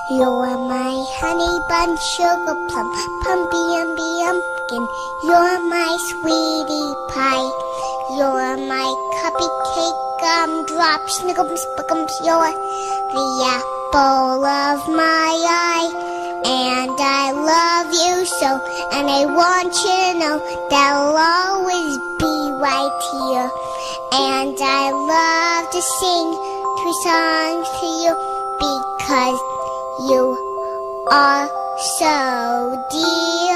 You're my honey bun, sugar plum, pumpy umby umpkin. You're my sweetie pie. You're my cupcake, gumdrop, snickums, spickums. You're the apple of my eye. And I love you so, and I want you to know that I'll always be right here. And I love to sing 3 songs to you because you are so dear.